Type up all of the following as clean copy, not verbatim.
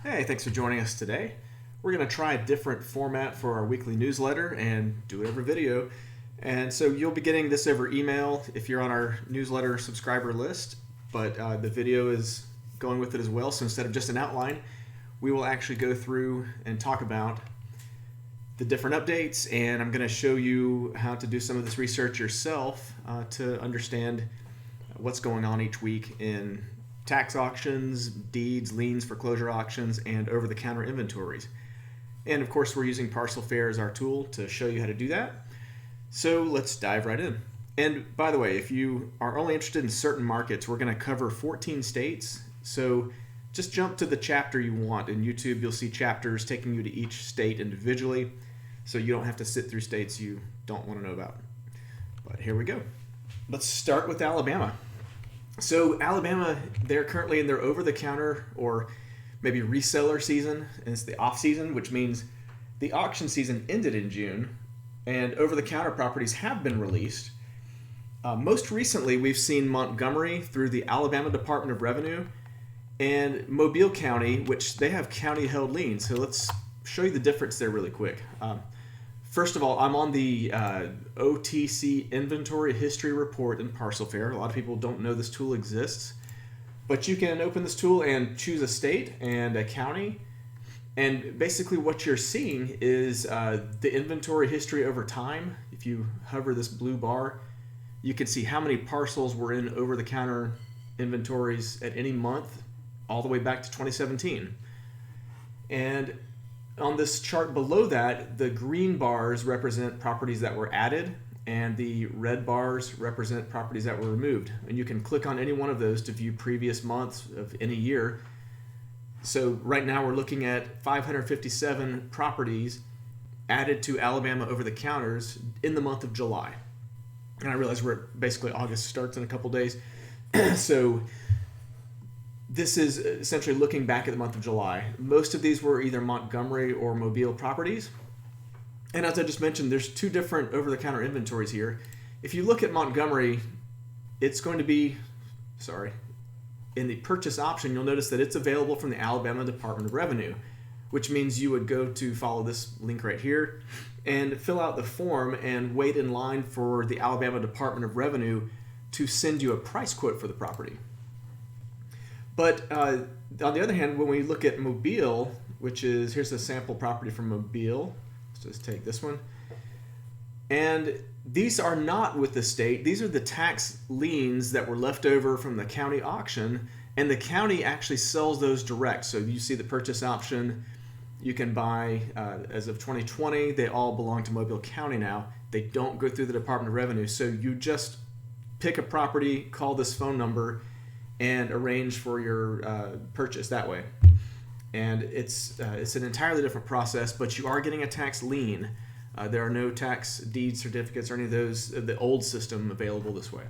Hey, thanks for joining us today. We're going to try a different format for our weekly newsletter and do it over video. And so you'll be getting this over email if you're on our newsletter subscriber list, but the video is going with it as well. So instead of just an outline, we will actually go through and talk about the different updates, and I'm going to show you how to do some of this research yourself to understand what's going on each week in tax auctions, deeds, liens, foreclosure auctions, and over-the-counter inventories. And of course, we're using Parcel Fair as our tool to show you how to do that. So let's dive right in. And by the way, if you are only interested in certain markets, we're going to cover 14 states. So just jump to the chapter you want. In YouTube, you'll see chapters taking you to each state individually, so you don't have to sit through states you don't want to know about. But here we go. Let's start with Alabama. So Alabama, they're currently in their over-the-counter or maybe reseller season, and it's the off-season, which means the auction season ended in June, and over-the-counter properties have been released. Most recently, we've seen Montgomery through the Alabama Department of Revenue and Mobile County, which they have county-held liens. So let's show you the difference there really quick. First of all, I'm on the OTC Inventory History Report in Parcel Fair. A lot of people don't know this tool exists, but you can open this tool and choose a state and a county. And basically what you're seeing is the inventory history over time. If you hover this blue bar, you can see how many parcels were in over-the-counter inventories at any month, all the way back to 2017. And on this chart below that, the green bars represent properties that were added, and the red bars represent properties that were removed. And you can click on any one of those to view previous months of any year. So right now we're looking at 557 properties added to Alabama over-the-counters in the month of July. And I realize basically August starts in a couple days. So this is essentially looking back at the month of July. Most of these were either Montgomery or Mobile properties. And as I just mentioned, there's two different over-the-counter inventories here. If you look at Montgomery, it's going to be, in the purchase option, you'll notice that it's available from the Alabama Department of Revenue, which means you would go to follow this link right here and fill out the form and wait in line for the Alabama Department of Revenue to send you a price quote for the property. But on the other hand, when we look at Mobile, which is, here's a sample property from Mobile. Let's just take this one. And these are not with the state. These are the tax liens that were left over from the county auction, and the county actually sells those direct. So you see the purchase option. You can buy, as of 2020, they all belong to Mobile County now. They don't go through the Department of Revenue. So you just pick a property, call this phone number, and arrange for your purchase that way. And it's an entirely different process, but you are getting a tax lien. There are no tax deed certificates or any of those, the old system, available this way.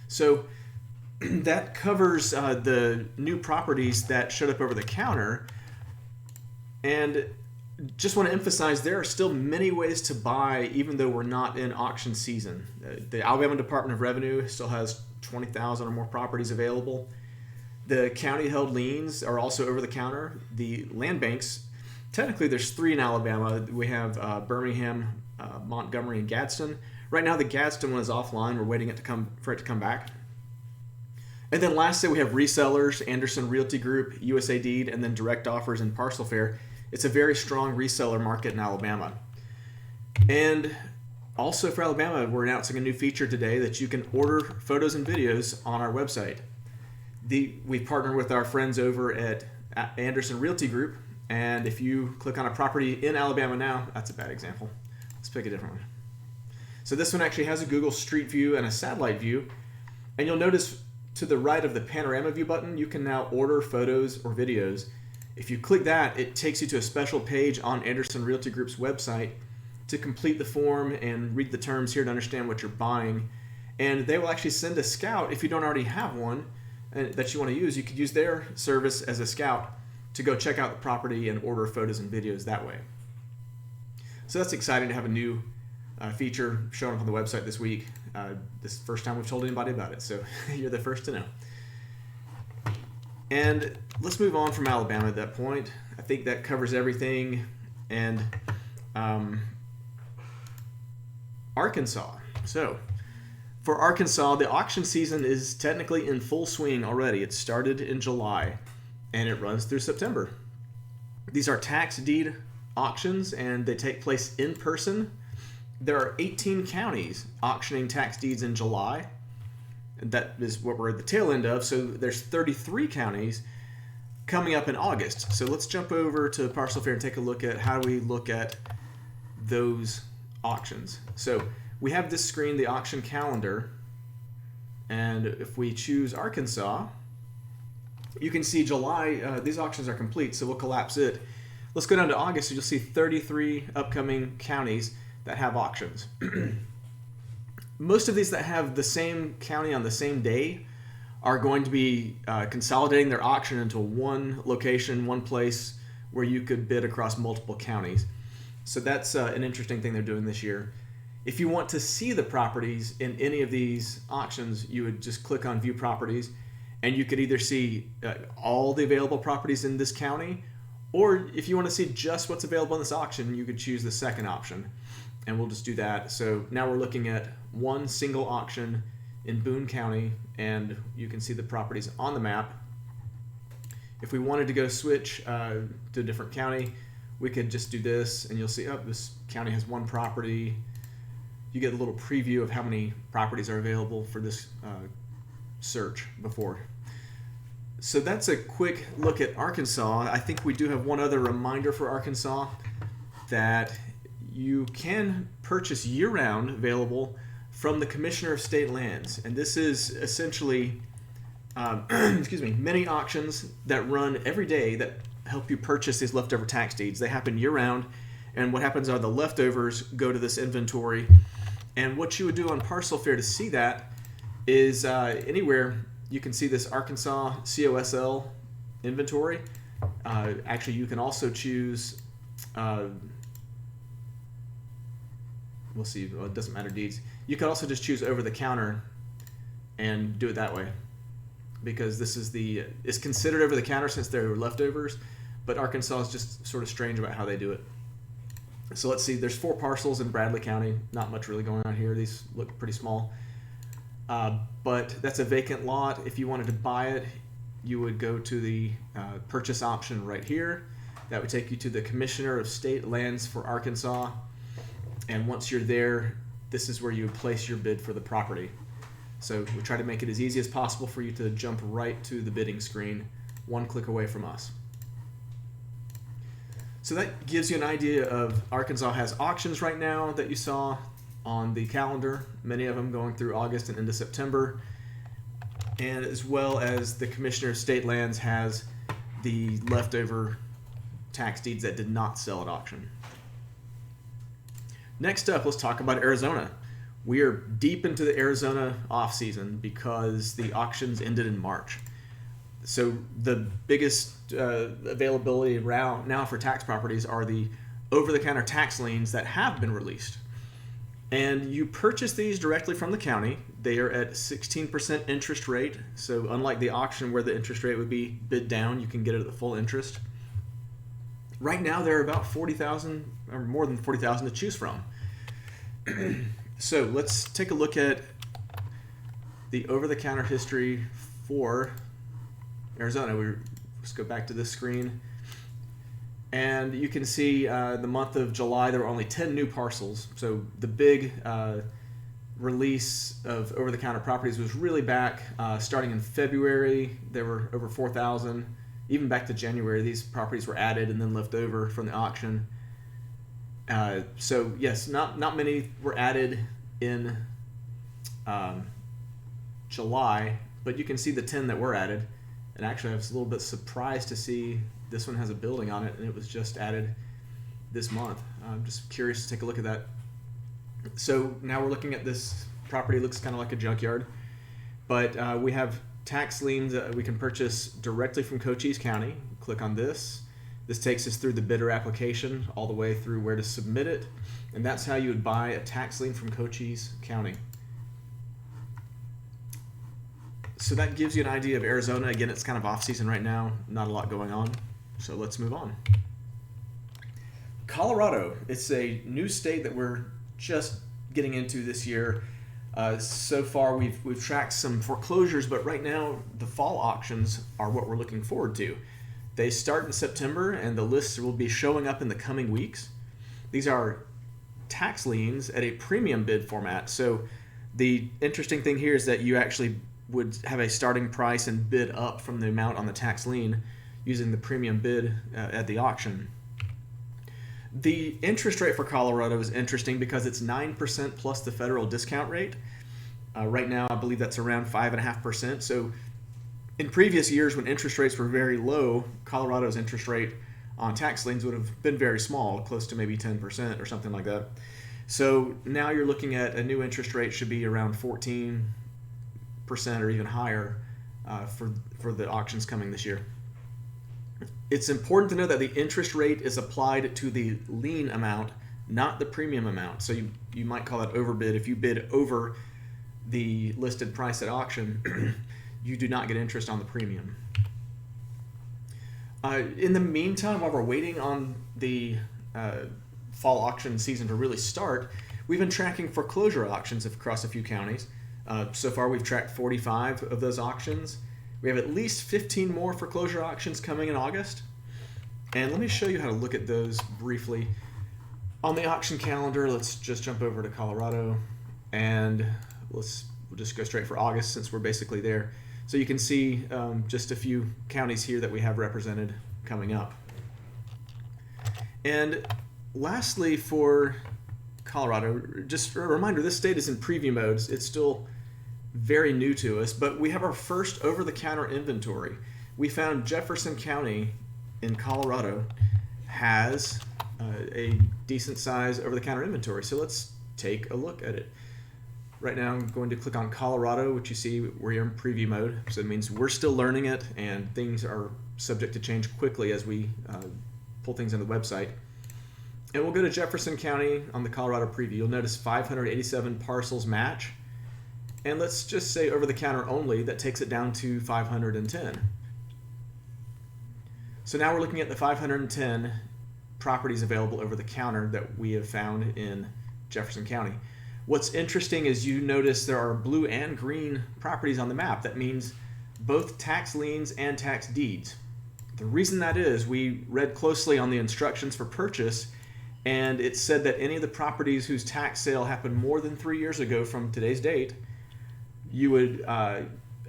So that covers the new properties that showed up over the counter. And just want to emphasize, there are still many ways to buy, even though we're not in auction season. The Alabama Department of Revenue still has 20,000 or more properties available. The county-held liens are also over the counter. The land banks, technically there's 3 in Alabama. We have Birmingham, Montgomery, and Gadsden. Right now the Gadsden one is offline. We're waiting for it to come back. And then lastly, we have resellers, Anderson Realty Group, USA Deed, and then direct offers and Parcel Fair. It's a very strong reseller market in Alabama. And also for Alabama, we're announcing a new feature today that you can order photos and videos on our website. We partner with our friends over at Anderson Realty Group, and if you click on a property in Alabama now, that's a bad example. Let's pick a different one. So this one actually has a Google Street View and a satellite view, and you'll notice to the right of the panorama view button, you can now order photos or videos. If you click that, it takes you to a special page on Anderson Realty Group's website to complete the form and read the terms here to understand what you're buying. And they will actually send a scout, if you don't already have one that you want to use. You could use their service as a scout to go check out the property and order photos and videos that way. So that's exciting to have a new feature showing up on the website this week. This is the first time we've told anybody about it, so you're the first to know. And let's move on from Alabama at that point. I think that covers everything. And Arkansas. So for Arkansas, the auction season is technically in full swing already. It started in July and it runs through September. These are tax deed auctions and they take place in person. There are 18 counties auctioning tax deeds in July. That is what we're at the tail end of. So there's 33 counties coming up in August. So let's jump over to Parcel Fair and take a look at how we look at those auctions. So we have this screen, the auction calendar, and if we choose Arkansas, you can see July, these auctions are complete, so we'll collapse it. Let's go down to August, so you'll see 33 upcoming counties that have auctions. Most of these that have the same county on the same day are going to be consolidating their auction into one location, one place where you could bid across multiple counties. So that's an interesting thing they're doing this year. If you want to see the properties in any of these auctions, you would just click on View Properties, and you could either see all the available properties in this county, or if you want to see just what's available in this auction, you could choose the second option. And we'll just do that. So now we're looking at one single auction in Boone County, and you can see the properties on the map. If we wanted to go switch to a different county, we could just do this, and you'll see, oh, this county has one property. You get a little preview of how many properties are available for this search before. So that's a quick look at Arkansas. I think we do have one other reminder for Arkansas, that you can purchase year-round available from the Commissioner of State Lands. And this is essentially many auctions that run every day that help you purchase these leftover tax deeds. They happen year-round, and what happens are the leftovers go to this inventory. And what you would do on Parcel Fair to see that is anywhere you can see this Arkansas COSL inventory. Actually, you can also choose, we'll see, well, it doesn't matter deeds. You can also just choose over the counter and do it that way, because this is it's considered over the counter since they're leftovers, but Arkansas is just sort of strange about how they do it. So let's see, there's 4 parcels in Bradley County. Not much really going on here. These look pretty small. But that's a vacant lot. If you wanted to buy it, you would go to the purchase option right here. That would take you to the Commissioner of State Lands for Arkansas. And once you're there, this is where you would place your bid for the property. So we try to make it as easy as possible for you to jump right to the bidding screen, one click away from us. So that gives you an idea of Arkansas has auctions right now that you saw on the calendar, many of them going through August and into September, and as well as the Commissioner of State Lands has the leftover tax deeds that did not sell at auction. Next up, let's talk about Arizona. We are deep into the Arizona off season because the auctions ended in March. So the biggest availability around now for tax properties are the over-the-counter tax liens that have been released. And you purchase these directly from the county. They are at 16% interest rate. So unlike the auction where the interest rate would be bid down, you can get it at the full interest. Right now, there are about 40,000 or more than 40,000 to choose from. So let's take a look at the over-the-counter history for Arizona. Let's go back to this screen. And you can see the month of July, there were only 10 new parcels. So the big release of over-the-counter properties was really back starting in February. There were over 4,000. Even back to January, these properties were added and then left over from the auction. So yes, not many were added in July, but you can see the 10 that were added. And actually, I was a little bit surprised to see this one has a building on it, and it was just added this month. I'm just curious to take a look at that. So now we're looking at this property. It looks kind of like a junkyard, but we have tax liens that we can purchase directly from Cochise County. Click on this. This takes us through the bidder application all the way through where to submit it, and that's how you would buy a tax lien from Cochise County. So that gives you an idea of Arizona. Again, it's kind of off season right now, not a lot going on. So let's move on. Colorado, it's a new state that we're just getting into this year. So far we've tracked some foreclosures, but right now the fall auctions are what we're looking forward to. They start in September and the lists will be showing up in the coming weeks. These are tax liens at a premium bid format. So the interesting thing here is that you actually would have a starting price and bid up from the amount on the tax lien using the premium bid at the auction. The interest rate for Colorado is interesting because it's 9% plus the federal discount rate. Right now, I believe that's around 5.5%. So in previous years when interest rates were very low, Colorado's interest rate on tax liens would have been very small, close to maybe 10% or something like that. So now you're looking at a new interest rate should be around 14% or even higher for the auctions coming this year. It's important to know that the interest rate is applied to the lien amount, not the premium amount. So you might call that overbid. If you bid over the listed price at auction, you do not get interest on the premium. In the meantime, while we're waiting on the fall auction season to really start, we've been tracking foreclosure auctions across a few counties. So far, we've tracked 45 of those auctions. We have at least 15 more foreclosure auctions coming in August. And let me show you how to look at those briefly. On the auction calendar, let's just jump over to Colorado and we'll just go straight for August since we're basically there. So you can see just a few counties here that we have represented coming up. And lastly, for Colorado, just a reminder, this state is in preview mode. It's still very new to us, but we have our first over-the-counter inventory. We found Jefferson County in Colorado has a decent size over-the-counter inventory. So let's take a look at it. Right now I'm going to click on Colorado, which you see we're in preview mode. So it means we're still learning it and things are subject to change quickly as we pull things on the website. And we'll go to Jefferson County on the Colorado preview. You'll notice 587 parcels match. And let's just say over the counter only, that takes it down to 510. So now we're looking at the 510 properties available over the counter that we have found in Jefferson County. What's interesting is you notice there are blue and green properties on the map. That means both tax liens and tax deeds. The reason that is, we read closely on the instructions for purchase, and it said that any of the properties whose tax sale happened more than 3 years ago from today's date, you would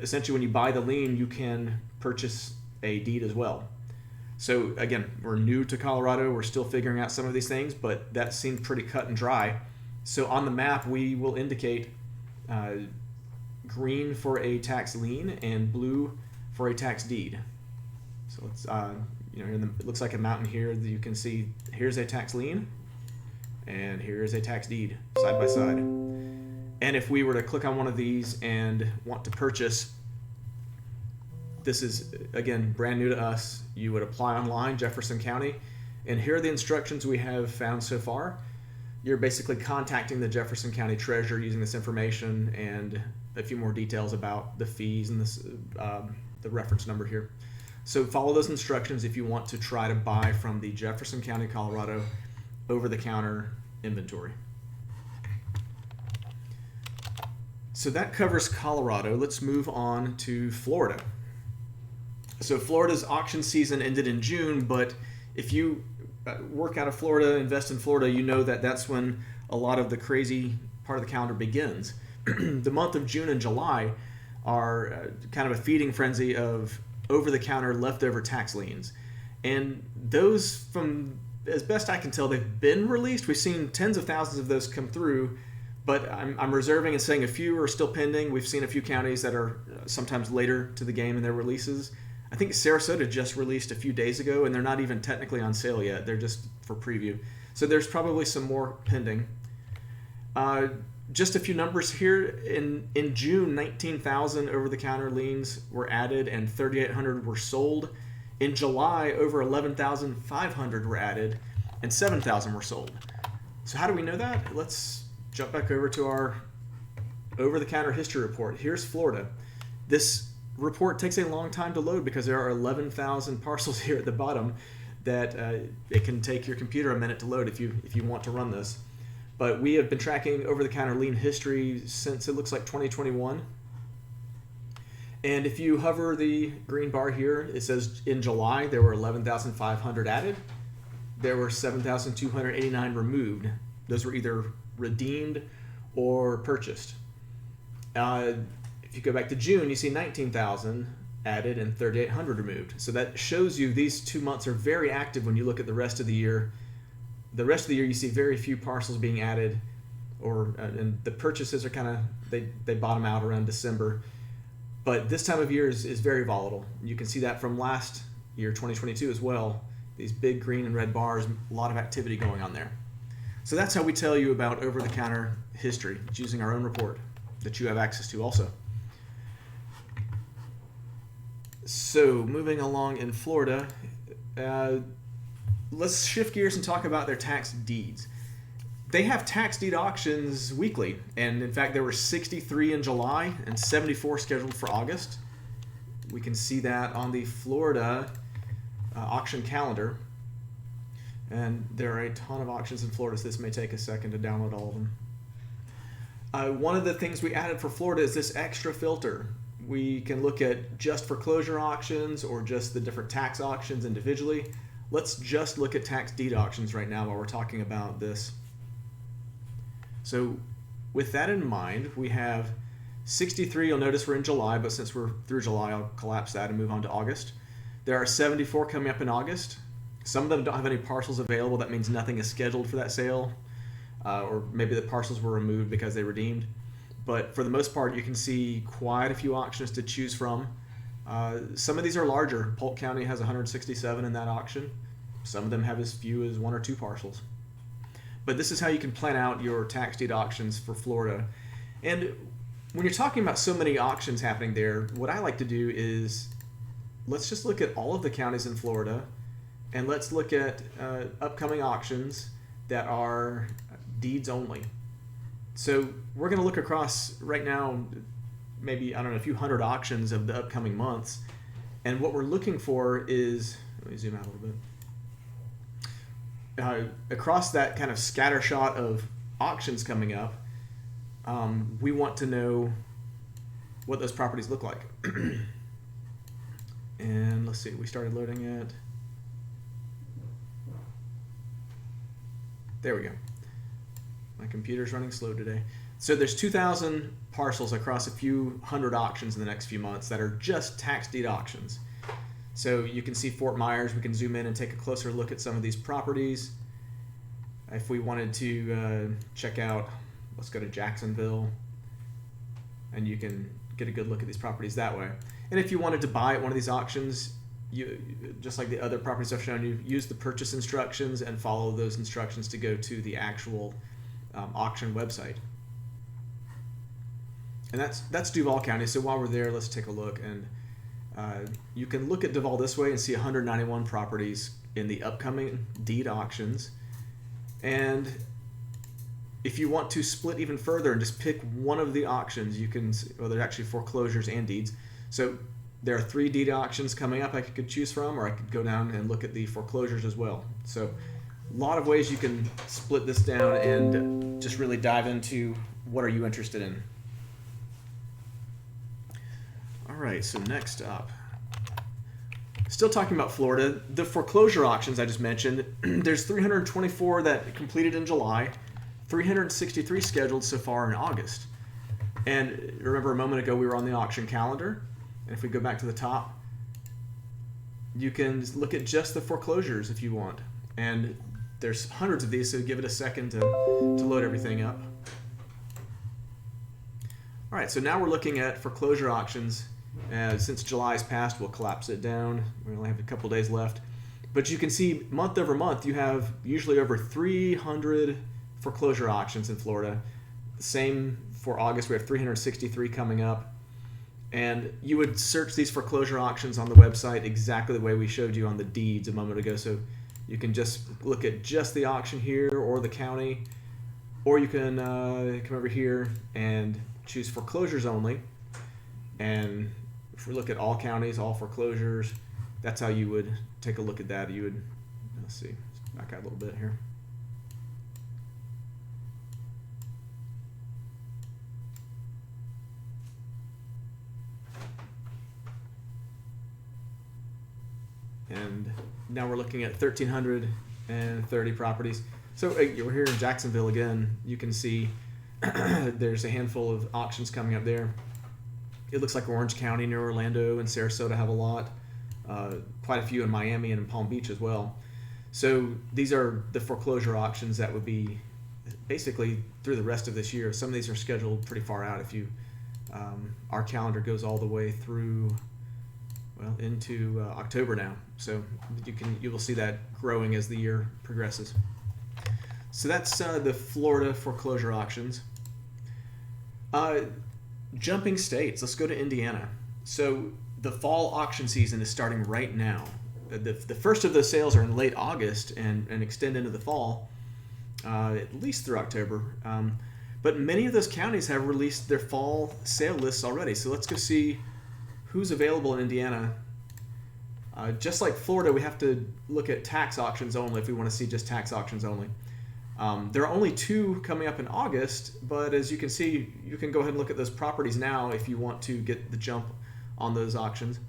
essentially, when you buy the lien, you can purchase a deed as well. So again, we're new to Colorado. We're still figuring out some of these things, but that seemed pretty cut and dry. So on the map, we will indicate green for a tax lien and blue for a tax deed. So let's, it looks like a mountain here that you can see. Here's a tax lien, and here's a tax deed side by side. And if we were to click on one of these and want to purchase, this is, again, brand new to us. You would apply online, Jefferson County, and here are the instructions we have found so far. You're basically contacting the Jefferson County Treasurer using this information and a few more details about the fees and this, the reference number here. So follow those instructions if you want to try to buy from the Jefferson County, Colorado over-the-counter inventory. So that covers Colorado. Let's move on to Florida. So Florida's auction season ended in June, but if you work out of Florida, invest in Florida, you know that that's when a lot of the crazy part of the calendar begins. The month of June and July are kind of a feeding frenzy of over-the-counter leftover tax liens. And those, from as best I can tell, they've been released. We've seen tens of thousands of those come through, but I'm reserving and saying a few are still pending. We've seen a few counties that are sometimes later to the game in their releases. I think Sarasota just released a few days ago, and they're not even technically on sale yet. They're just for preview. So there's probably some more pending. Just a few numbers here. In June, 19,000 over-the-counter liens were added and 3,800 were sold. In July, over 11,500 were added and 7,000 were sold. So how do we know that? Let's jump back over to our over-the-counter history report. Here's Florida. This report takes a long time to load because there are 11,000 parcels here at the bottom that it can take your computer a minute to load if you want to run this. But we have been tracking over-the-counter lien history since it looks like 2021. And if you hover the green bar here, it says in July there were 11,500 added. There were 7,289 removed. Those were either redeemed or purchased. If you go back to June, you see 19,000 added and 3,800 removed. So that shows you these 2 months are very active when you look at the rest of the year. The rest of the year you see very few parcels being added, and the purchases are kind of, they bottom out around December. But this time of year is very volatile. You can see that from last year, 2022 as well. These big green and red bars, a lot of activity going on there. So that's how we tell you about over-the-counter history. It's using our own report that you have access to also. So moving along in Florida, let's shift gears and talk about their tax deeds. They have tax deed auctions weekly, and in fact there were 63 in July and 74 scheduled for August. We can see that on the Florida auction calendar, and there are a ton of auctions in Florida, so this may take a second to download all of them. One of the things we added for Florida is this extra filter. We can look at just foreclosure auctions or just the different tax auctions individually. Let's just look at tax deed auctions right now while we're talking about this. So with that in mind, we have 63. You'll notice we're in July, but since we're through July, I'll collapse that and move on to August. There are 74 coming up in August. Some of them don't have any parcels available. That means nothing is scheduled for that sale, or maybe the parcels were removed because they redeemed. But for the most part, you can see quite a few auctions to choose from. Some of these are larger. Polk County has 167 in that auction. Some of them have as few as 1 or 2 parcels. But this is how you can plan out your tax deed auctions for Florida. And when you're talking about so many auctions happening there, what I like to do is let's just look at all of the counties in Florida, and let's look at upcoming auctions that are deeds only. So we're going to look across right now, maybe, I don't know, a few hundred auctions of the upcoming months. And what we're looking for is, let me zoom out a little bit. Across that kind of scatter shot of auctions coming up, we want to know what those properties look like. And let's see, we started loading it. There we go. My computer's running slow today. So there's 2,000 parcels across a few hundred auctions in the next few months that are just tax deed auctions. So you can see Fort Myers. We can zoom in and take a closer look at some of these properties. If we wanted to check out, let's go to Jacksonville, and you can get a good look at these properties that way. And if you wanted to buy at one of these auctions, you, just like the other properties I've shown you, use the purchase instructions and follow those instructions to go to the actual auction website. And that's Duval County. So while we're there, let's take a look. And you can look at Duval this way and see 191 properties in the upcoming deed auctions. And if you want to split even further and just pick one of the auctions, you can, well, there's actually foreclosures and deeds. So there are 3 deed auctions coming up I could choose from, or I could go down and look at the foreclosures as well. So a lot of ways you can split this down and just really dive into what are you interested in. All right, so next up, still talking about Florida, the foreclosure auctions I just mentioned, there's 324 that completed in July, 363 scheduled so far in August. And remember a moment ago we were on the auction calendar, and if we go back to the top, you can look at just the foreclosures if you want. And there's hundreds of these, so give it a second to load everything up. All right, so now we're looking at foreclosure auctions. Since July's passed, we'll collapse it down. We only have a couple days left. But you can see month over month, you have usually over 300 foreclosure auctions in Florida. Same for August, we have 363 coming up. And you would search these foreclosure auctions on the website exactly the way we showed you on the deeds a moment ago. So you can just look at just the auction here or the county, or you can come over here and choose foreclosures only. And if we look at all counties, all foreclosures, that's how you would take a look at that. You would, let's see, let's back out a little bit here. And now we're looking at 1,330 properties. So we're here in Jacksonville again. You can see there's a handful of auctions coming up there. It looks like Orange County near Orlando and Sarasota have a lot. Quite a few in Miami and in Palm Beach as well. So these are the foreclosure auctions that would be basically through the rest of this year. Some of these are scheduled pretty far out. If you, our calendar goes all the way through, well, into October now. So you will see that growing as the year progresses. So that's the Florida foreclosure auctions. Jumping states, let's go to Indiana. So the fall auction season is starting right now. The first of those sales are in late August and extend into the fall, at least through October. But many of those counties have released their fall sale lists already. So let's go see who's available in Indiana. Just like Florida, we have to look at tax auctions only if we want to see just tax auctions only. There are only 2 coming up in August, but as you can see, you can go ahead and look at those properties now if you want to get the jump on those auctions.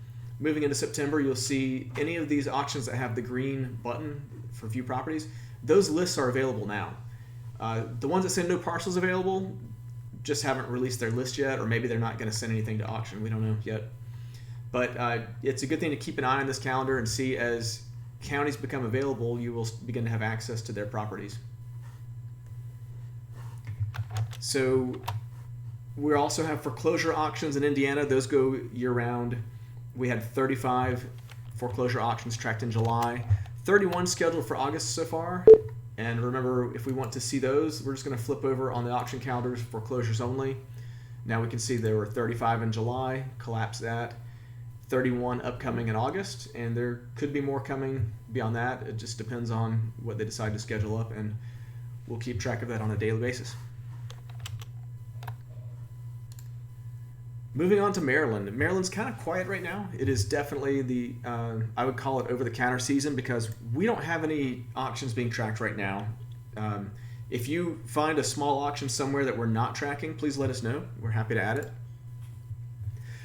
Moving into September, you'll see any of these auctions that have the green button for view properties. Those lists are available now. The ones that say no parcels available just haven't released their list yet, or maybe they're not going to send anything to auction. We don't know yet. But it's a good thing to keep an eye on this calendar and see as counties become available, you will begin to have access to their properties. So we also have foreclosure auctions in Indiana. Those go year-round. We had 35 foreclosure auctions tracked in July, 31 scheduled for August so far. And remember, if we want to see those, we're just going to flip over on the auction calendars, foreclosures only. Now we can see there were 35 in July, collapse that. 31 upcoming in August, and there could be more coming beyond that. It just depends on what they decide to schedule up, and we'll keep track of that on a daily basis. Moving on to Maryland. Maryland's kind of quiet right now. It is definitely the, I would call it over-the-counter season because we don't have any auctions being tracked right now. If you find a small auction somewhere that we're not tracking, please let us know. We're happy to add it.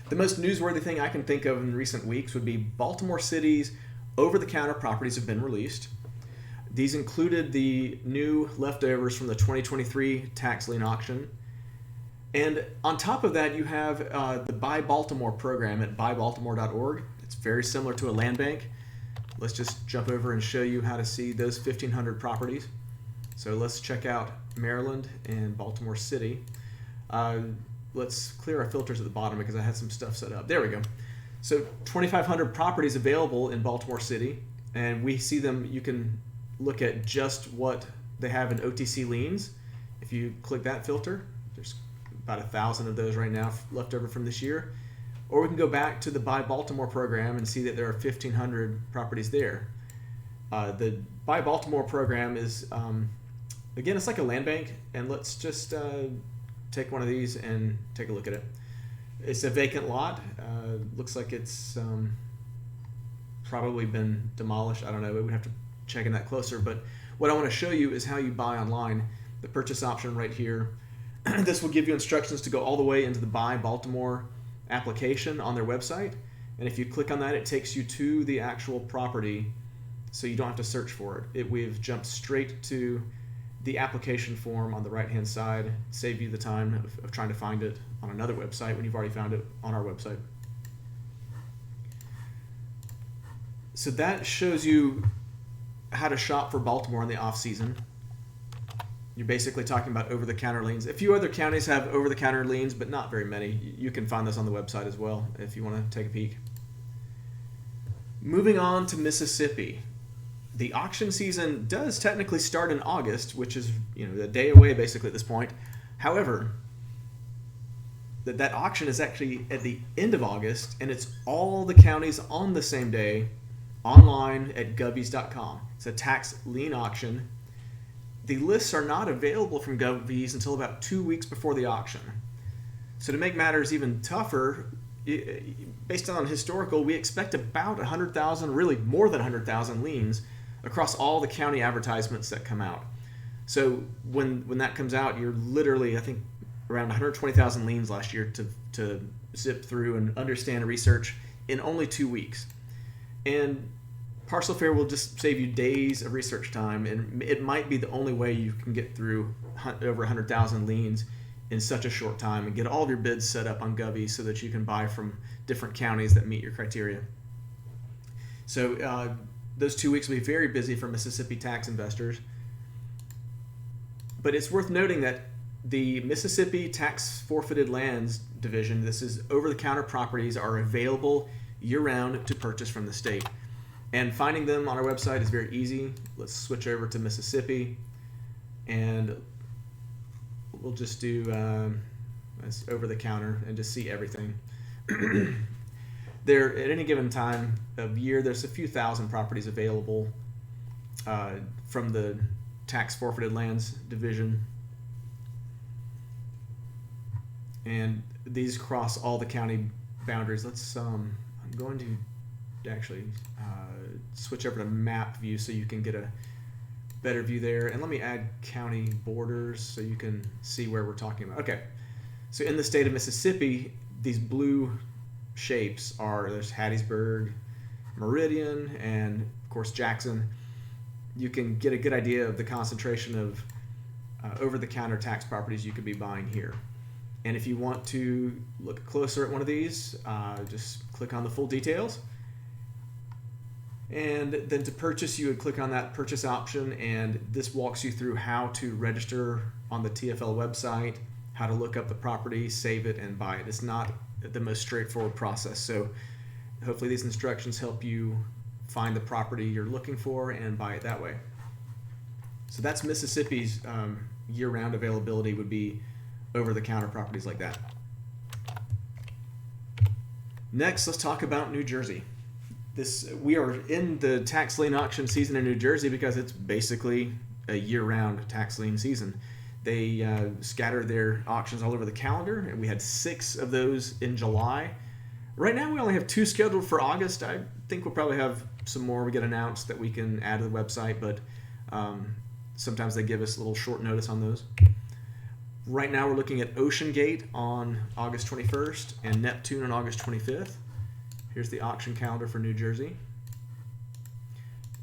The most newsworthy thing I can think of in recent weeks would be Baltimore City's over-the-counter properties have been released. These included the new leftovers from the 2023 tax lien auction. And on top of that, you have the Buy Baltimore program at buybaltimore.org. It's very similar to a land bank. Let's just jump over and show you how to see those 1,500 properties. So let's check out Maryland and Baltimore City. Let's clear our filters at the bottom because I had some stuff set up. There we go. So 2,500 properties available in Baltimore City, and we see them. You can look at just what they have in OTC liens. If you click that filter, there's about 1,000 of those right now left over from this year. Or we can go back to the Buy Baltimore program and see that there are 1,500 properties there. The Buy Baltimore program is, again, it's like a land bank, and let's just take one of these and take a look at it. It's a vacant lot. Looks like it's probably been demolished. I don't know. We would have to check in that closer. But what I want to show you is how you buy online. The purchase option right here. This will give you instructions to go all the way into the Buy Baltimore application on their website. And if you click on that, it takes you to the actual property, so you don't have to search for it. We've jumped straight to the application form on the right-hand side, save you the time of trying to find it on another website when you've already found it on our website. So that shows you how to shop for Baltimore in the off-season. You're basically talking about over-the-counter liens. A few other counties have over-the-counter liens, but not very many. You can find those on the website as well if you want to take a peek. Moving on to Mississippi. The auction season does technically start in August, which is a day away basically at this point. However, that auction is actually at the end of August, and it's all the counties on the same day online at govies.com. It's a tax lien auction. The lists are not available from Govies until about 2 weeks before the auction. So to make matters even tougher, based on historical, we expect about 100,000, really more than 100,000 liens across all the county advertisements that come out. So when that comes out, you're literally, I think, around 120,000 liens last year to zip through and understand and research in only 2 weeks. And Parcel Fair will just save you days of research time, and it might be the only way you can get through over 100,000 liens in such a short time and get all of your bids set up on Govy so that you can buy from different counties that meet your criteria. So those 2 weeks will be very busy for Mississippi tax investors. But it's worth noting that the Mississippi Tax Forfeited Lands Division, this is over-the-counter properties, are available year-round to purchase from the state. And finding them on our website is very easy. Let's switch over to Mississippi, and we'll just do over-the-counter and just see everything. There, at any given time of year, there's a few thousand properties available from the Tax Forfeited Lands Division. And these cross all the county boundaries. Let's I'm going to actually switch over to map view so you can get a better view there. And let me add county borders so you can see where we're talking about. Okay, so in the state of Mississippi, these blue shapes are, there's Hattiesburg, Meridian, and of course Jackson. You can get a good idea of the concentration of over-the-counter tax properties you could be buying here. And if you want to look closer at one of these, just click on the full details. And then to purchase, you would click on that purchase option, and this walks you through how to register on the TFL website, how to look up the property, save it, and buy it. It's not the most straightforward process, so hopefully these instructions help you find the property you're looking for and buy it that way. So that's Mississippi's year-round availability, would be over-the-counter properties like that. Next, let's talk about New Jersey. We are in the tax lien auction season in New Jersey because it's basically a year-round tax lien season. They scatter their auctions all over the calendar, and we had 6 of those in July. Right now we only have 2 scheduled for August. I think we'll probably have some more we get announced that we can add to the website, but sometimes they give us a little short notice on those. Right now we're looking at Ocean Gate on August 21st and Neptune on August 25th. Here's the auction calendar for New Jersey.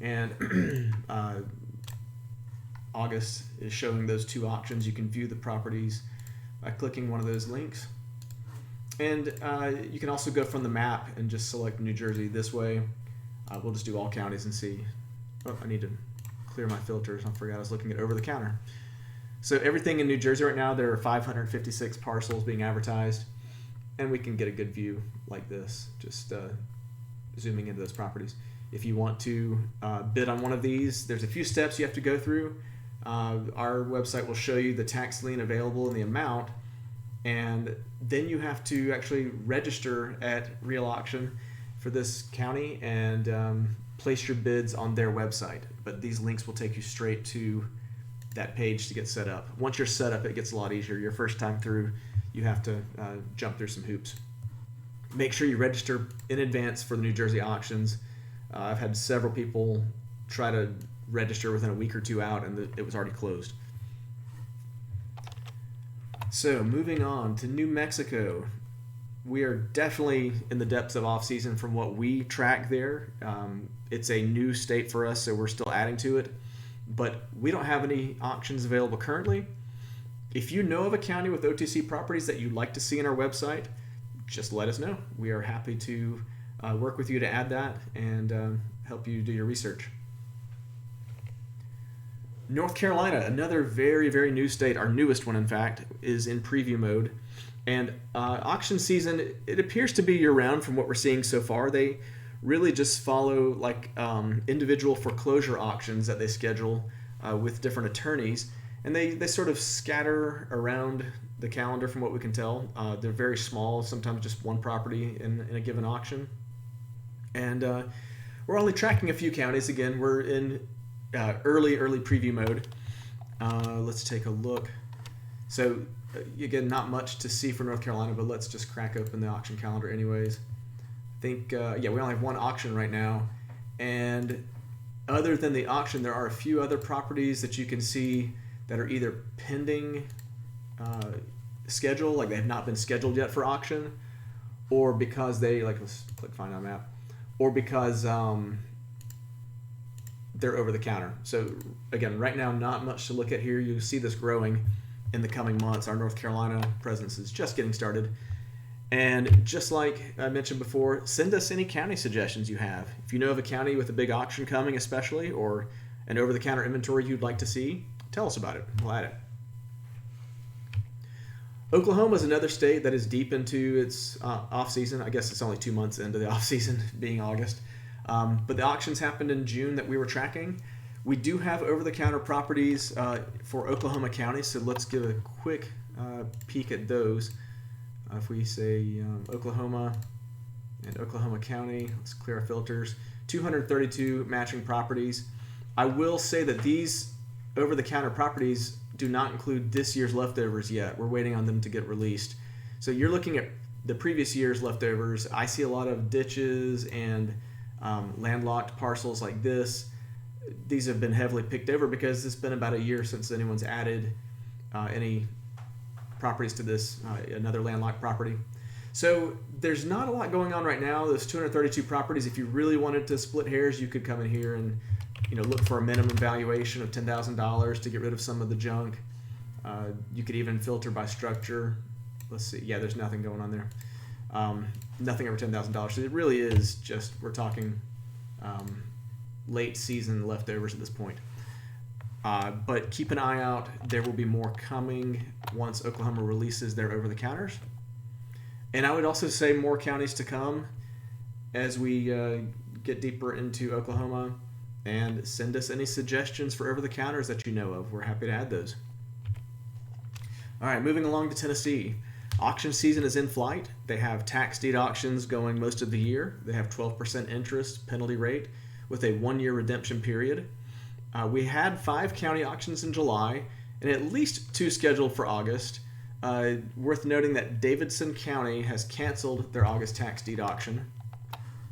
And August is showing those 2 auctions. You can view the properties by clicking one of those links. And you can also go from the map and just select New Jersey this way. We'll just do all counties and see. Oh, I need to clear my filters. I forgot I was looking at over the counter. So everything in New Jersey right now, there are 556 parcels being advertised, and we can get a good view like this, just zooming into those properties. If you want to bid on one of these, there's a few steps you have to go through. Our website will show you the tax lien available and the amount, and then you have to actually register at Real Auction for this county and place your bids on their website. But these links will take you straight to that page to get set up. Once you're set up, it gets a lot easier. Your first time through, you have to jump through some hoops. Make sure you register in advance for the New Jersey auctions. I've had several people try to register within a week or 2 out, and it was already closed. So moving on to New Mexico. We are definitely in the depths of off-season from what we track there. It's a new state for us, so we're still adding to it. But we don't have any auctions available currently. If you know of a county with OTC properties that you'd like to see in our website, just let us know. We are happy to work with you to add that and help you do your research. North Carolina, another very, very new state, our newest one in fact, is in preview mode. And auction season, it appears to be year-round from what we're seeing so far. They really just follow like individual foreclosure auctions that they schedule with different attorneys. And they sort of scatter around the calendar from what we can tell. They're very small, sometimes just one property in a given auction. And we're only tracking a few counties. Again, we're in early preview mode. Let's take a look. So again, not much to see for North Carolina, but let's just crack open the auction calendar anyways. I think, we only have one auction right now. And other than the auction, there are a few other properties that you can see that are either pending schedule, like they have not been scheduled yet for auction, or because they, like, let's click find on map, or because they're over the counter. So again, right now, not much to look at here. You see this growing in the coming months. Our North Carolina presence is just getting started. And just like I mentioned before, send us any county suggestions you have. If you know of a county with a big auction coming especially, or an over-the-counter inventory you'd like to see, tell us about it. We'll add it. Oklahoma is another state that is deep into its off-season. I guess it's only 2 months into the off-season, being August. But the auctions happened in June that we were tracking. We do have over-the-counter properties for Oklahoma County, so let's give a quick peek at those. If we say Oklahoma and Oklahoma County, let's clear our filters. 232 matching properties. I will say that these over-the-counter properties do not include this year's leftovers yet. We're waiting on them to get released. So you're looking at the previous year's leftovers. I see a lot of ditches and landlocked parcels like this. These have been heavily picked over because it's been about a year since anyone's added any properties to this, another landlocked property. So there's not a lot going on right now. Those 232 properties, if you really wanted to split hairs, you could come in here and look for a minimum valuation of $10,000 to get rid of some of the junk. You could even filter by structure. Let's see. Yeah, there's nothing going on there. Nothing over $10,000. So it really is just, we're talking late season leftovers at this point. But keep an eye out. There will be more coming once Oklahoma releases their over-the-counters. And I would also say more counties to come as we get deeper into Oklahoma. And send us any suggestions for over-the-counters that you know of. We're happy to add those. All right, moving along to Tennessee. Auction season is in flight. They have tax deed auctions going most of the year. They have 12% interest penalty rate with a 1-year redemption period. We had 5 county auctions in July and at least 2 scheduled for August. Worth noting that Davidson County has canceled their August tax deed auction.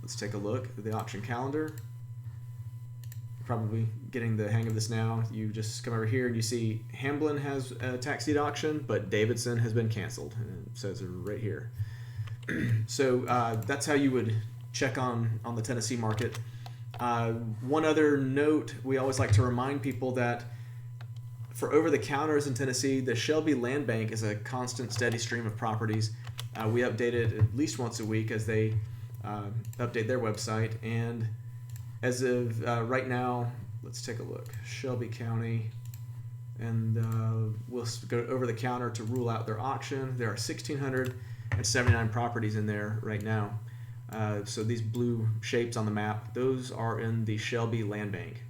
Let's take a look at the auction calendar. Probably getting the hang of this now. You just come over here and you see Hamblin has a tax deed auction, but Davidson has been canceled. And it says it right here. So that's how you would check on the Tennessee market. One other note, we always like to remind people that for over-the-counters in Tennessee, the Shelby Land Bank is a constant, steady stream of properties. We update it at least once a week as they update their website. And as of right now, let's take a look. Shelby County, and we'll go over the counter to rule out their auction. There are 1,679 properties in there right now. So these blue shapes on the map, those are in the Shelby Land Bank.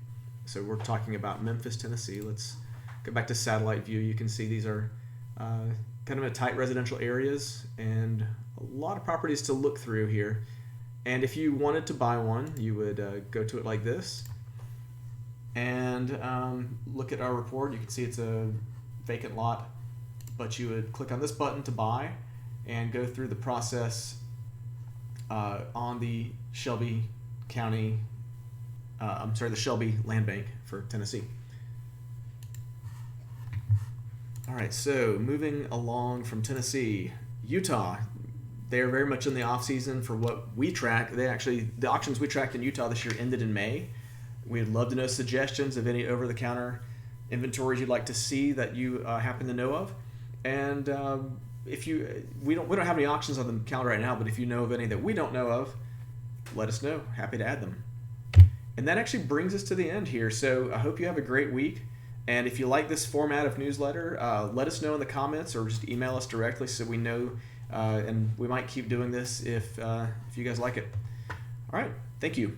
So we're talking about Memphis, Tennessee. Let's go back to satellite view. You can see these are kind of in tight residential areas and a lot of properties to look through here. And if you wanted to buy one, you would go to it like this and look at our report. You can see it's a vacant lot, but you would click on this button to buy and go through the process on the Shelby County, the Shelby Land Bank for Tennessee. All right, so moving along from Tennessee, Utah. They are very much in the off season for what we track. The auctions we tracked in Utah this year ended in May. We'd love to know suggestions of any over-the-counter inventories you'd like to see that you happen to know of. And we don't have any auctions on the calendar right now, but if you know of any that we don't know of, let us know. Happy to add them. And that actually brings us to the end here. So I hope you have a great week. And if you like this format of newsletter, let us know in the comments or just email us directly so we know. And we might keep doing this if you guys like it. All right. Thank you.